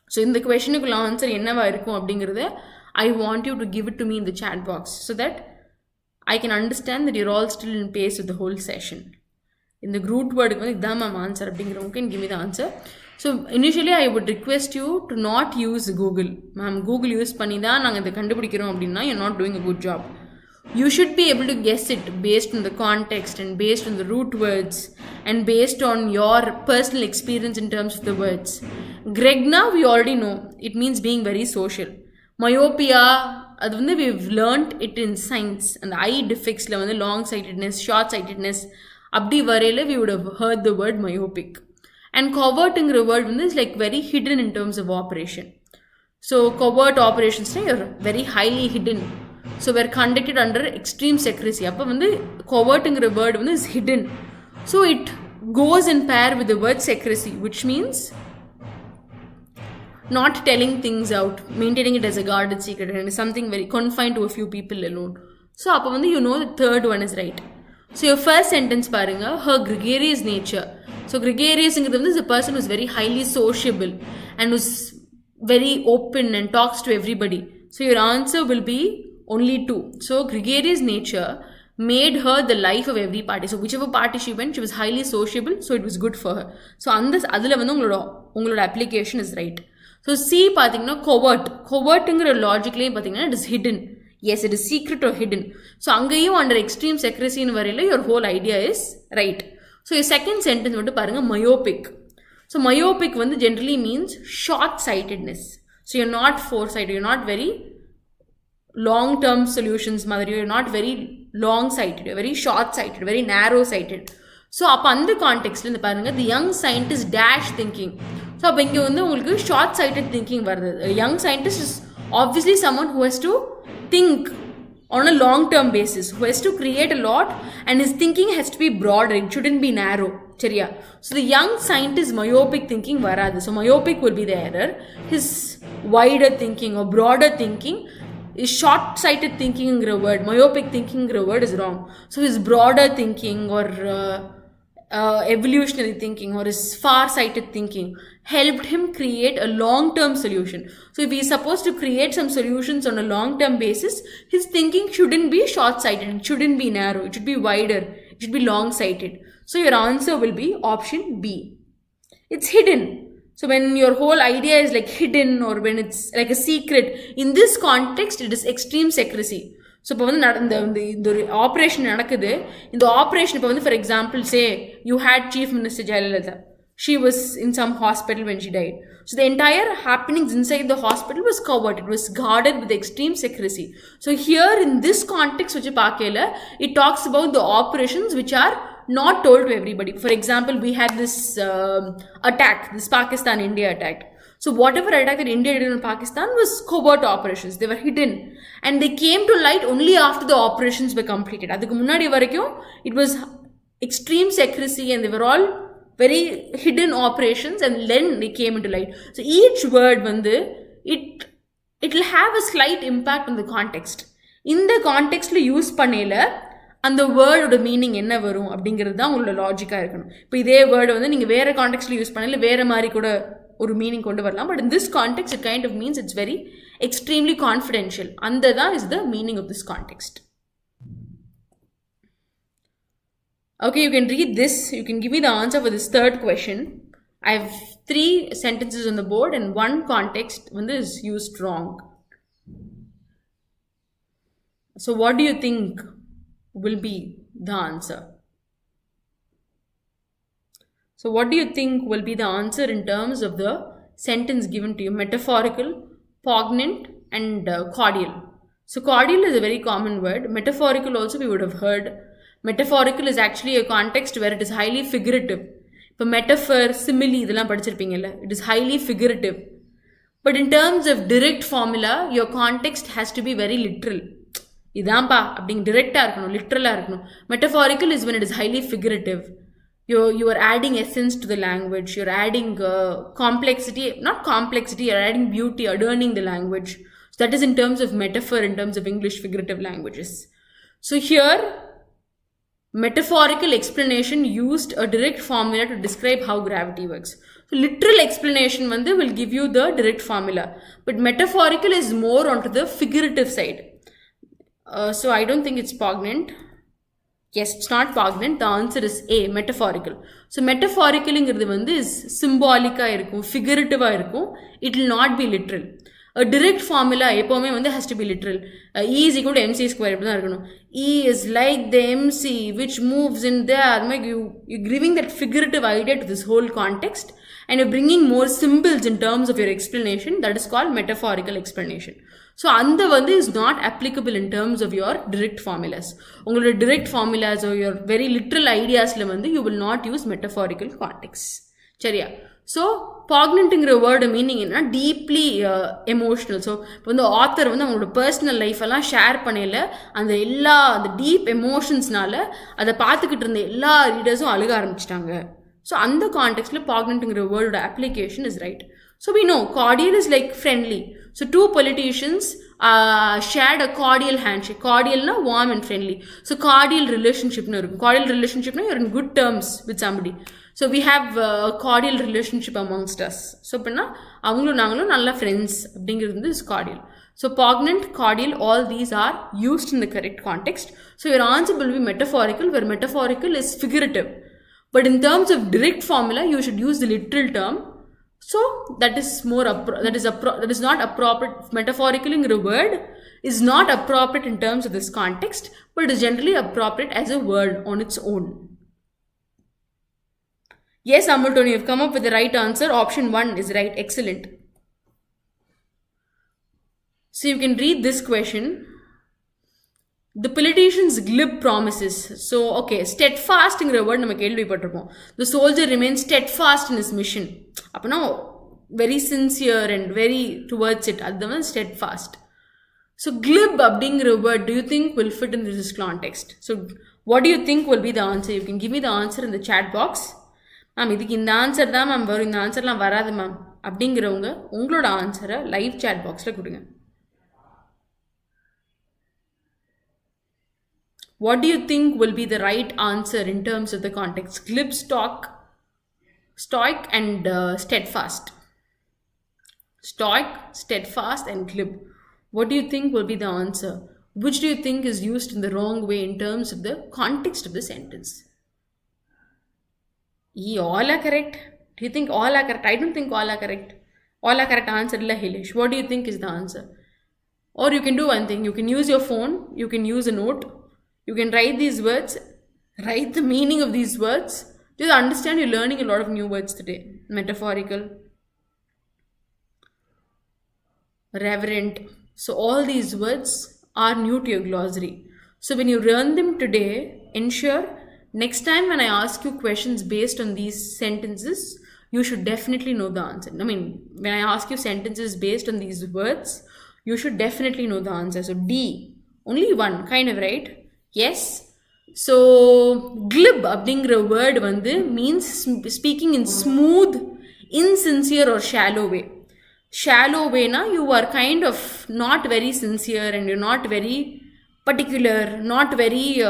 So in the question you will answer ennava irukum abdingiradha I want you to give it to me in the chat box so that I can understand that you're all still in pace with the whole session. In the root word idha ma'am answer abdingiravanga can give me the answer. So initially I would request you to not use Google. Ma'am, Google use panni da naanga idha kandupidikirom appadina you're not doing a good job. You should be able to guess it based on the context and based on the root words and based on your personal experience in terms of the words. Gregna, we already know. It means being very social. Myopia, we've learnt it in science. And the eye defects, long-sightedness, short-sightedness. Abdi varele, we would have heard the word myopic. And covert word is like very hidden in terms of operation. So covert operations are very highly hidden. So we're conducted under extreme secrecy. Appa covert word is hidden. So it goes in pair with the word secrecy, which means not telling things out, maintaining it as a guarded secret and something very confined to a few people alone. So appa the third one is right. So your first sentence parunga, her gregarious nature. So gregarious is a person who is very highly sociable and who's very open and talks to everybody. So your answer will be only 2. So gregarious nature made her the life of every party. So whichever party she went, she was highly sociable, so it was good for her. So adula vandu ungaloda application is right. So C pathina covert logically pathina it is hidden. Yes, it is secret or hidden. So angayum under extreme secrecy in varila your whole idea is right. So your second sentence vandu parunga myopic. So myopic vandu generally means short sightedness. So you're not foresighted, you're not very long term solutions madri, you're not very long sighted, you're very short sighted, very narrow sighted. So upon the context la parunga the young scientist dash thinking. So appo inga vandu ungalku short sighted thinking varudhu. A young scientist is obviously someone who has to think on a long term basis, who has to create a lot, and his thinking has to be broader, it shouldn't be narrow. Chariya. So the young scientist myopic thinking varadu. So myopic will be the error. His wider thinking or broader thinking is short-sighted thinking word. Myopic thinking word is wrong. So his broader thinking or evolutionary thinking or his far-sighted thinking helped him create a long-term solution. So if he is supposed to create some solutions on a long-term basis, his thinking shouldn't be short-sighted, it shouldn't be narrow, it should be wider, it should be long-sighted. So your answer will be option B. It's hidden. So when your whole idea is like hidden or when it's like a secret, in this context it is extreme secrecy. So இப்போ வந்து இந்த operation நடக்குது, இந்த operation இப்போ வந்து for example say you had Chief Minister Jayalalitha, she was in some hospital when she died. So the entire happenings inside the hospital was covered, it was guarded with extreme secrecy. So here in this context which paakela, it talks about the operations which are not told to everybody. For example, we had this attack, this Pakistan-India attack. So whatever attack that India did in Pakistan was covert operations. They were hidden. And they came to light only after the operations were completed. Adukku munnadi varaikkum, it was extreme secrecy and they were all very hidden operations and then they came into light. So each word vandu, it will have a slight impact on the context. In the context la use பண்ணேல அந்த வேர்டோட meaning என்ன வரும் அப்படிங்கிறது தான் உங்களோட லாஜிக்காக இருக்கணும். இப்போ இதே word வந்து நீங்கள் வேறு கான்டெக்ஸ்டில் யூஸ் பண்ணல வேறு மாதிரி கூட ஒரு மீனிங் கொண்டு வரலாம். But in this context it kind of means it's very extremely confidential. அந்த தான் is the meaning of this context. Okay, you can read this. You can give me the answer for this third question. I have 3 sentences on the board and one context when this is used wrong. So what do you think will be the answer? So what do you think will be the answer in terms of the sentence given to you? Metaphorical, poignant and cordial. So cordial is a very common word. Metaphorical also we would have heard. Metaphorical is actually a context where it is highly figurative. இப்போ metaphor, simile இதெல்லாம் படிச்சிருப்பீங்கல்ல, it is highly figurative. But in terms of direct formula, your context has to be very literal. இதாம்பா அப்படிங்க டிரெக்டாக இருக்கணும், லிட்ரலாக இருக்கணும். Metaphorical is when it is highly figurative. You are adding essence to the language, you're adding complexity, not complexity, you're adding beauty, adorning the language. So that is in terms of metaphor, in terms of English figurative languages. So here, metaphorical explanation used a direct formula to describe how gravity works. So literal explanation will give you the direct formula, but metaphorical is more onto the figurative side. So I don't think it's poignant. Yes, it's not poignant. The answer is A, metaphorical. So metaphorical is symbolic, figurative, it will not be literal. A direct formula has to be literal. E is equal to mc square. E is like the mc which moves in there. You're giving that figurative idea to this whole context and you're bringing more symbols in terms of your explanation. That is called metaphorical explanation. So andha is not applicable in terms of your direct formulas. Ungala direct formulas or your very literal ideas la you will not use metaphorical context. Chariya. So poignant word meaning is deeply emotional. So when the author avங்களோட personal life எல்லாம் share பண்ணல அந்த எல்லா அந்த deep emotions நால அதை பார்த்துக்கிட்டு இருந்த எல்லா ரீடர்ஸும் அழுக ஆரம்பிச்சிட்டாங்க. So on the context, poignant word application is right. So we know cordial is like friendly. So two politicians shared a cordial handshake. Cordial na warm and friendly. So cordial relationship na you're in good terms with somebody. So we have a cordial relationship amongst us. So panna avangalo nangalo nalla friends abdingiradhu is cordial. So poignant, cordial, all these are used in the correct context. So your answer will be metaphorical, where metaphorical is figurative. But in terms of direct formula, you should use the literal term. So that is that is not appropriate. Metaphorical in a word is not appropriate in terms of this context, but it is generally appropriate as a word on its own. Yes, Amulton, you have come up with the right answer. Option 1 is right. Excellent. So you can read this question. The politician's glib promises. So, okay, steadfast in the word, the soldier remains steadfast in his mission. Very sincere and very towards it. That's steadfast. So, glib abdingra word, do you think will fit in this context? So, what do you think will be the answer? You can give me the answer in the chat box. Ma'am, idhukku indha answer da ma'am varum, indha answer la varadhu ma'am. Abdingiravanga ungaloda answer live chat box la kudunga. What do you think will be the right answer in terms of the context? Glib, stoic and steadfast. Stoic, steadfast and glib. What do you think will be the answer? Which do you think is used in the wrong way in terms of the context of the sentence? All are correct. Do you think all are correct? I don't think all are correct. All are correct answer illa Hilish. What do you think is the answer? Or you can do one thing. You can use your phone. You can use a note. You can write these words. Write the meaning of these words. Just understand you're learning a lot of new words today. Metaphorical. Reverent. So all these words are new to your glossary. So when you learn them today, ensure next time when I ask you questions based on these sentences, you should definitely know the answer. I mean, when I ask you sentences based on these words, you should definitely know the answer. So D, only one, kind of, right? Yes. So glib abdingra word means speaking in smooth, insincere or shallow way. Shallow way na you are kind of not very sincere and you're not very particular, not very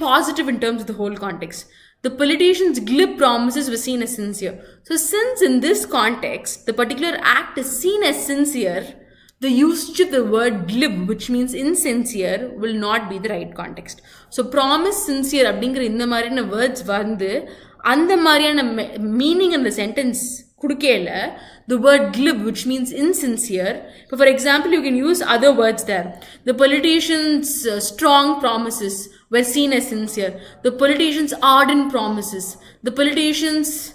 positive in terms of the whole context. The politician's glib promises were seen as sincere. So since in this context, the particular act is seen as sincere, the usage of the word glib, which means insincere, will not be the right context. So promise, sincere, abdingra indha mariyana words andha mariyana meaning in the sentence kudukela, the word glib, which means insincere. But for example, you can use other words there. The politician's strong promises were seen as sincere. The politician's ardent promises. The politician's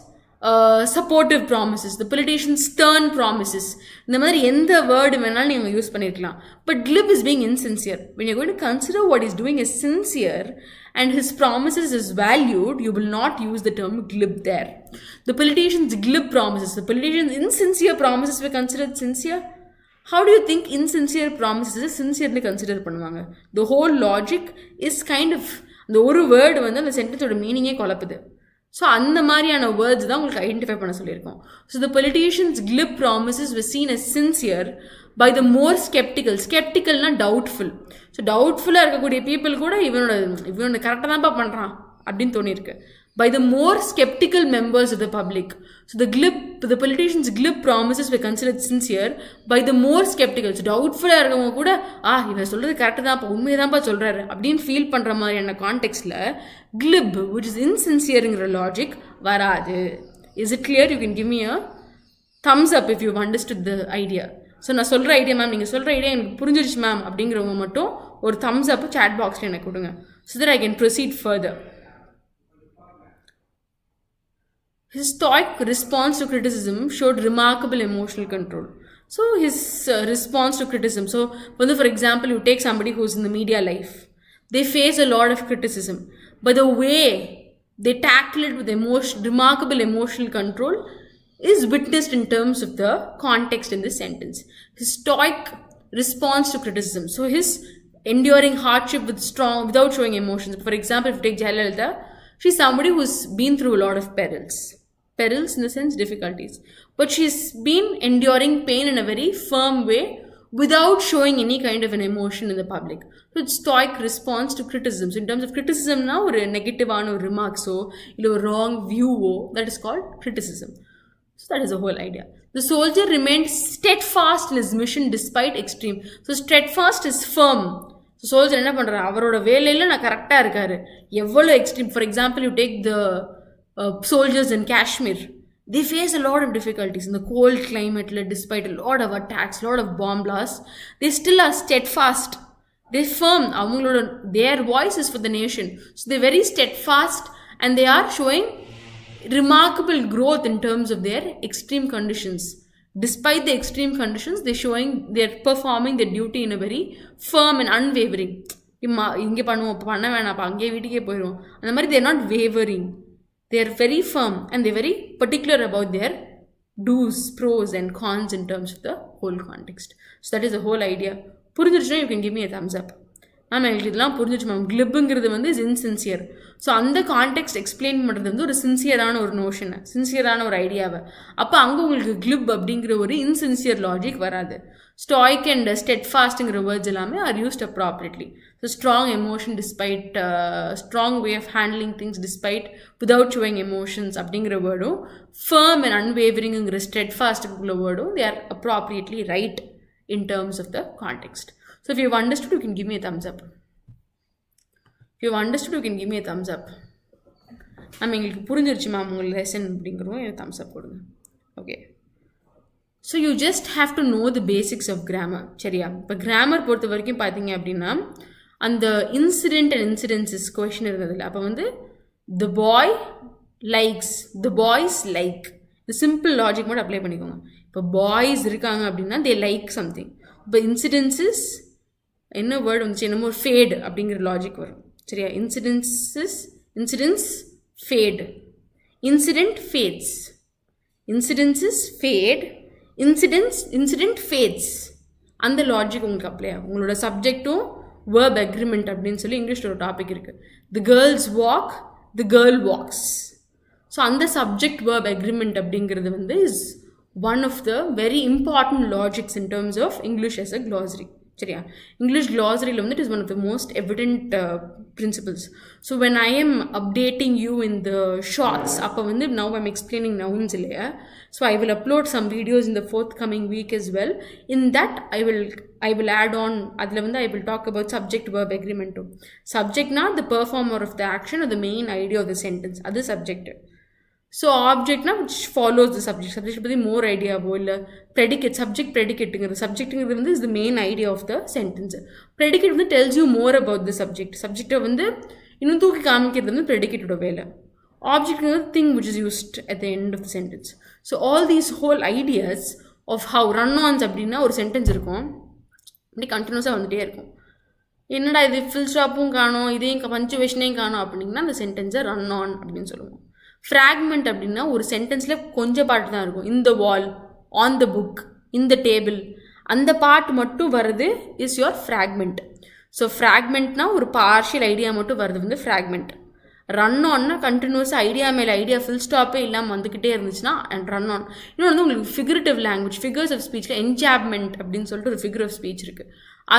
supportive promises. The politician's stern promises. இந்த மாதிரி எந்த word வேணாலும் நீங்க use பண்ணிருக்கலாம். But glib is being insincere. When you're going to consider what he's doing is sincere and his promises is valued, you will not use the term glib there. The politician's glib promises, the politician's insincere promises were considered sincere. How do you think insincere promises sincerely consider பண்ணுவாங்க? The whole logic is kind of the ஒரு word அந்த சென்டென்ஸோட மீனிங்கே குழப்புது. So அந்த மாதிரியான words தான் உங்களுக்கு identify பண்ண சொல்லியிருக்கோம். So the politician's glib promises were seen as sincere by the more skeptical. Skepticalனா doubtful. So doubtful இருக்கக்கூடிய people கூட இவனோட கரெக்டாக தான்ப்பா பண்ணுறான் அப்படின்னு தோணியிருக்கு. By the more skeptical members of the public. So the politician's glib promises were considered sincere by the more skeptical. So doubtful இருக்கவங்க கூட இவன் சொல்றது கரெக்டாக தான்ப்பா உண்மையதான்ப்பா சொல்றாரு அப்படின்னு ஃபீல் பண்ற மாதிரியான கான்டெக்ட்ல glib, which is insincereங்கிற logic வராது. Is it clear? You can give me a thumbs up if you've understood the idea. So நான் சொல்கிற ஐடியா மேம், நீங்கள் சொல்கிற ஐடியா எனக்கு புரிஞ்சிருச்சு மேம் அப்படிங்கிறவங்க மட்டும் ஒரு thumbs up chat பாக்ஸில் எனக்கு கொடுங்க. So that I can proceed further. His stoic response to criticism showed remarkable emotional control. So his response to criticism. So for example, you take somebody who's in the media life. They face a lot of criticism. But the way they tackle it with remarkable emotional control is witnessed in terms of the context in this sentence. His stoic response to criticism. So his enduring hardship without showing emotions. For example, if you take Jayalalitha, She's somebody who's been through a lot of perils. Perils in the sense difficulties. But she's been enduring pain in a very firm way without showing any kind of an emotion in the public. So it's stoic response to criticism. So in terms of criticism now, or a negative remark, so a wrong view, that is called criticism. So that is the whole idea. The soldier remained steadfast in his mission despite extreme. So steadfast is firm. So soldier என்ன பண்றாரு, அவரோட வேலையில நான் கரெக்டா இருக்காரு. எவ்வளவு extreme. For example, you take the soldiers in Kashmir. They face a lot of difficulties in the cold climate, despite a lot of attacks, a lot of bomb blasts. They still are steadfast. They're firm. Their voice is for the nation. So they're very steadfast and they are showing remarkable growth in terms of their extreme conditions. Despite the extreme conditions, they're performing their duty in a very firm and unwavering. இங்கே பண்ணுவோம், பண்ண வேணாப்பா, அங்கேயே வீட்டுக்கே போயிடுவோம், அந்த மாதிரி they're not wavering. They are very firm and they're very particular about their do's, pros and cons in terms of the whole context. So that is the whole idea. புரிஞ்சிருச்சுன்னா you can give me a thumbs up. Ma'am எங்களுக்கு இதெல்லாம் புரிஞ்சிச்சு ma'am. கிளிப்புங்கிறது வந்து is இன்சின்சியர். So அந்த contact explain பண்ணுறது வந்து ஒரு சின்சியரான ஒரு நோஷனை, சின்சியரான ஒரு ஐடியாவை. அப்போ அங்கே உங்களுக்கு கிளிப் அப்படிங்கிற ஒரு இன்சின்சியர் லாஜிக் வராது. ஸ்டாய்க் அண்ட் ஸ்டெட்ஃபாஸ்ட்டுங்கிற வேர்ட்ஸ் எல்லாமே are used appropriately. So strong emotion despite, strong way of handling things despite without showing emotions அப்படிங்கிற வேர்டும், ஃபர்ம் அண்ட் அன்வேவரிங்கிற ஸ்டெட்ஃபாஸ்ட்டுங்கிற வேர்டும் they are appropriately right in terms of the context. So if you've understood, you can give me a thumbs up. If you've understood, you can give me a thumbs up. Ma'am எங்களுக்கு புரிஞ்சிருச்சு ma'am உங்கள் lesson அப்படிங்கிறோம், எனக்கு thumbs up கொடுங்க. Okay, so you just have to know the basics of grammar. சரியா? இப்போ grammar பொறுத்த வரைக்கும் பார்த்தீங்க அப்படின்னா அந்த இன்சிடென்ட் அண்ட் இன்சிடென்சஸ் கொஷின் இருந்ததில்ல. அப்போ வந்து the boy likes, the boys like, இந்த சிம்பிள் லாஜிக் மட்டும் அப்ளை பண்ணிக்கோங்க. இப்போ பாய்ஸ் இருக்காங்க அப்படின்னா தே லைக் சம்திங். இப்போ இன்சிடென்சஸ் என்ன வேர்டு வந்துச்சு, என்னமோ ஃபேட் அப்படிங்கிற லாஜிக் வரும். சரியா? Incidence fade, incident fades, incidences fade, incident fades. அந்த லாஜிக் உங்களுக்கு அப்ளை ஆகும். உங்களோட சப்ஜெக்டும் வேர்ப் அக்ரிமெண்ட் அப்படின்னு சொல்லி இங்கிலீஷில் ஒரு டாபிக் இருக்குது. தி girls walk, the girl walks. So அந்த சப்ஜெக்ட் வேர்ப் அக்ரிமெண்ட் அப்படிங்கிறது வந்து is one of the very important logics in terms of English as a glossary. சரியா? English glossary it is one of the most evident principles. So when I am updating you in the shorts, now I'm explaining nouns இல்லையா, so I will upload some videos in the forthcoming week as well. In that I will add on, அதில் I will talk about subject verb agreement too. Subject not the performer of the action or the main idea of the sentence, அது subject. So object na which follows the subject. Subject பத்தி more idea போல. Predicate, subject predicate. Subject is the main idea of the sentence. Predicate tells you more about the subject. Subject வந்து இன்னும் தூக்கி காமிக்கிறது வந்து predicate ஓட வேலை. Object is the thing which is used at the end of the sentence. So all these whole ideas of how run-ons அப்படின்னா ஒரு sentence இருக்கும், இப்படி கண்டினியூஸாக வந்துட்டே இருக்கும். என்னடா இது ஃபுல் ஸ்டாப்பும் காணும், இதையும் பஞ்சுவேஷனையும் காணும் அப்படின்னா அந்த சென்டென்ஸை ரன் ஆன் அப்படின்னு சொல்லுவோம். ஃப்ராக்மெண்ட் அப்படின்னா ஒரு சென்டென்ஸில் கொஞ்சம் பாட்டு தான் இருக்கும். இந்த வால், ஆன் த புக், இந்த டேபிள், அந்த பார்ட் மட்டும் வருது இஸ் யுவர் ஃப்ராக்மெண்ட். ஸோ ஃப்ராக்மெண்ட்னா ஒரு பார்ஷியல் ஐடியா மட்டும் வருது வந்து ஃப்ராக்மெண்ட். ரன் ஆன்னா கண்டினியூஸாக ஐடியா மேலே ஐடியா ஃபுல் ஸ்டாப்பே இல்லாமல் வந்துக்கிட்டே இருந்துச்சுன்னா அண்ட் ரன் ஆன். இன்னொன்று வந்து உங்களுக்கு ஃபிகரேட்டிவ் லாங்குவேஜ், ஃபிகர்ஸ் ஆஃப் ஸ்பீச்சில் என்ஜாப்மெண்ட் அப்படின்னு சொல்லிட்டு ஒரு ஃபிகர் ஆஃப் ஸ்பீச் இருக்குது.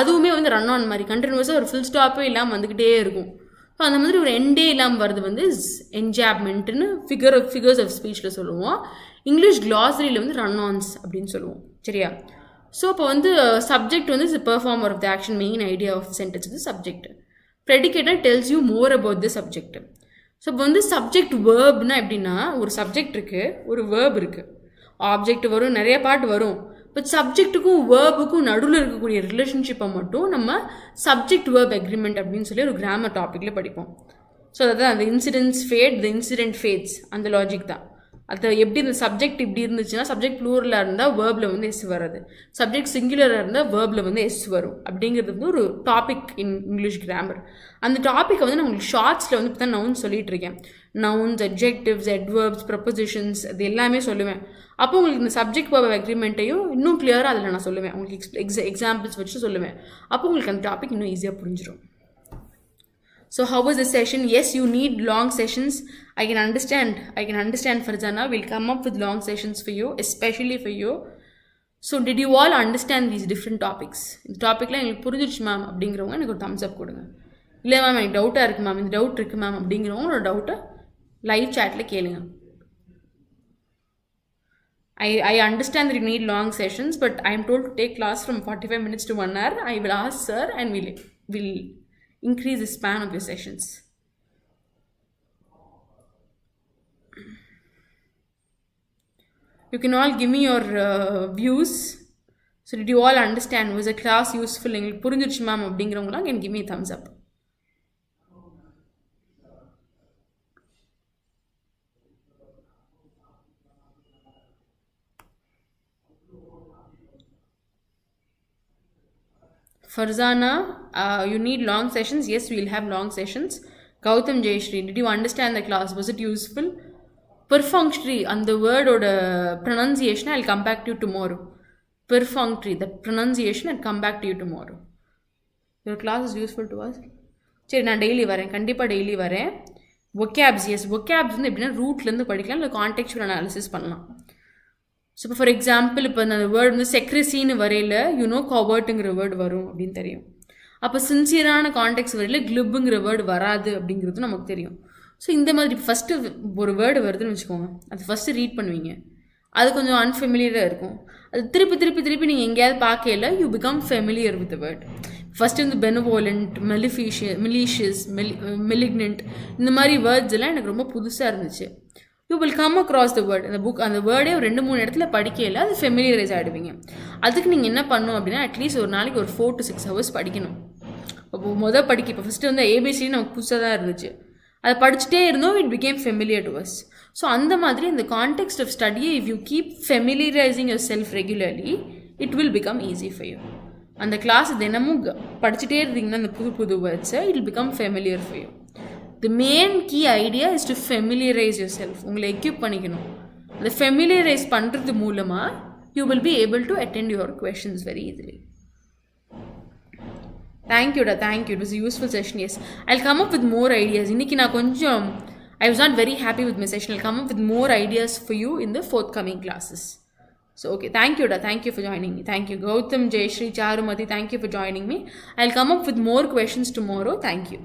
அதுவுமே வந்து ரன் ஆன் மாதிரி கண்டினியூஸாக ஒரு ஃபுல் ஸ்டாப்பே இல்லாமல் வந்துக்கிட்டே இருக்கும். ஸோ அந்த மாதிரி ஒரு எண்டே இல்லாமல் வருது வந்து என்ஜாப்மெண்ட்டுன்னு ஃபிகர்ஸ் ஆஃப் ஸ்பீச்சில் சொல்லுவோம். இங்கிலீஷ் கிளாசரியில் வந்து ரன் ஆன்ஸ் அப்படின்னு சொல்லுவோம். சரியா? ஸோ இப்போ வந்து சப்ஜெக்ட் வந்து is performer of the action, main idea of sentence வந்து subject. Predicator tells you more about the subject. So இப்போ வந்து சப்ஜெக்ட் வேர்ப்னா எப்படின்னா ஒரு சப்ஜெக்ட் இருக்குது, ஒரு வேர்ப் இருக்குது, ஆப்ஜெக்ட் வரும், நிறைய பார்ட் வரும். பட் சப்ஜெக்ட்டுக்கும் வேர்புக்கும் நடுவில் இருக்கக்கூடிய ரிலேஷன்ஷிப்பை மட்டும் நம்ம சப்ஜெக்ட் வேர்ப் அக்ரிமெண்ட் அப்படின்னு சொல்லி ஒரு கிராமர் டாப்பிக்கில் படிப்போம். ஸோ அதான் அந்த incidents fade, the incident fades, அந்த லாஜிக் தான். அது எப்படி இந்த சப்ஜெக்ட் இப்படி இருந்துச்சுன்னா சப்ஜெக்ட் ப்ளூரலாக இருந்தால் வேர்பில் வந்து எஸ் வராது, சப்ஜெக்ட் சிங்குலராக இருந்தால் வேர்பில் வந்து எஸ் வரும். அப்படிங்கிறது வந்து ஒரு டாபிக் இன் இங்கிலீஷ் கிராமர். அந்த டாப்பிக்கை வந்து நான் உங்களுக்கு ஷார்ட்ஸில் வந்து இப்போ தான் நவுன்ஸ் சொல்லிட்டு இருக்கேன். நவுன்ஸ், அட்ஜெக்டிவ்ஸ், அட்வர்ப்ஸ், ப்ரொபோசிஷன்ஸ் அது எல்லாமே சொல்லுவேன். அப்போ உங்களுக்கு இந்த சப்ஜெக்ட் வேர்ப் அக்ரிமெண்ட்டையும் இன்னும் கிளியராக அதில் நான் சொல்லுவேன், உங்களுக்கு எக்ஸாம்பிள்ஸ் வச்சு சொல்லுவேன். அப்போ உங்களுக்கு அந்த டாபிக் இன்னும் ஈஸியாக புரிஞ்சிடும். So how was the session? Yes, you need long sessions. I can understand Farzana. We'll come up with long sessions for you, especially for you. So did you all understand these different topics? இந்த டாபிக்லாம் எனக்கு புரிஞ்சிருச்சு ma'am அப்படிங்கிறவங்க எனக்கு ஒரு thumbs up கொடுங்க. இல்லை ma'am எனக்கு டவுட்டாக இருக்குது மேம், இந்த டவுட் இருக்குது மேம் அப்படிங்கிறவங்க ஒரு டவுட்டை லைவ் சாட்டில் கேளுங்க. I understand that you need long sessions, but I am told to take class from 45 minutes to 1 hour. I will ask sir and we'll increase the span of your sessions. You can all give me your views. So did you all understand? Was the class useful? உங்களுக்கு புரிஞ்சிருச்சு ma'am அப்படிங்கிறவங்களாம் can give me a thumbs up. Farzana, you need long sessions. Yes, we will have long sessions. Gautam Jayashri, did you understand the class? Was it useful? Perfunctory, and the word or the pronunciation, I'll come back to you tomorrow. Perfunctory, the pronunciation, I'll come back to you tomorrow. Your class is useful to us? சரி, நான் daily வரேன், கண்டிப்பாக daily வரேன். vocabs, yes, vocabs வந்து எப்படின்னா ரூட்லேருந்து படிக்கலாம், இல்லை contextual analysis பண்ணலாம். ஸோ இப்போ ஃபார் எக்ஸாம்பிள் இப்போ அந்த வேர்டு வந்து செக்ரஸின்னு வரையில் கோவர்ட்டுங்கிற வேர்டு வரும் அப்படின்னு தெரியும். அப்போ சின்சியரான கான்டெக்ட் வரையில் கிளிப்புங்கிற வேர்டு வராது அப்படிங்கிறது நமக்கு தெரியும். ஸோ இந்த மாதிரி ஃபஸ்ட்டு ஒரு வேர்டு வருதுன்னு வச்சுக்கோங்க, அது ஃபஸ்ட்டு ரீட் பண்ணுவீங்க, அது கொஞ்சம் அன்ஃபெமிலியராக இருக்கும். அது திருப்பி நீங்கள் எங்கேயாவது பார்க்கல, you become familiar with word. First வந்து பெனவோலண்ட், மெலிஷியஸ், மெலிக்னன்ட், இந்த மாதிரி வேர்ட்ஸ் எல்லாம் எனக்கு ரொம்ப புதுசாக இருந்துச்சு. You will come across the word. அந்த புக் அந்த வேர்டே ஒரு 2-3 இடத்துல படிக்கல, அது ஃபெமிலியரைஸ் ஆகிடுவீங்க. அதுக்கு நீங்கள் என்ன பண்ணணும் அப்படின்னா, அட்லீஸ்ட் ஒரு நாளைக்கு ஒரு 4 to 6 hours படிக்கணும். அப்போ இப்போ ஃபஸ்ட்டு வந்து ஏபிசி நமக்கு புதுசாக தான் இருந்துச்சு, அதை படிச்சுட்டே இருந்தோம், it became familiar to us. So அந்த மாதிரி இந்த கான்டெக்ஸ்ட் ஆஃப் ஸ்டடியை if you keep familiarising yourself regularly, it will become easy for you. அந்த கிளாஸ் தினமும் படிச்சுட்டே இருந்தீங்கன்னா அந்த புது வேர்ட்ஸை it will become familiar for you. The main key idea is to familiarize yourself. உங்களை எக்யூப் பண்ணிக்கணும். அந்த ஃபெமிலியரைஸ் பண்ணுறது மூலமாக you will be able to attend your questions very easily. Thank you. It was a useful session. Yes, I'll come up with more ideas. இன்னைக்கு நான் கொஞ்சம் I was not very happy with my session. I'll come up with more ideas for you in the forthcoming classes. So okay, thank you for joining me. Thank you Gautam, Jayashri, Charumati, thank you for joining me. I'll come up with more questions tomorrow. Thank you.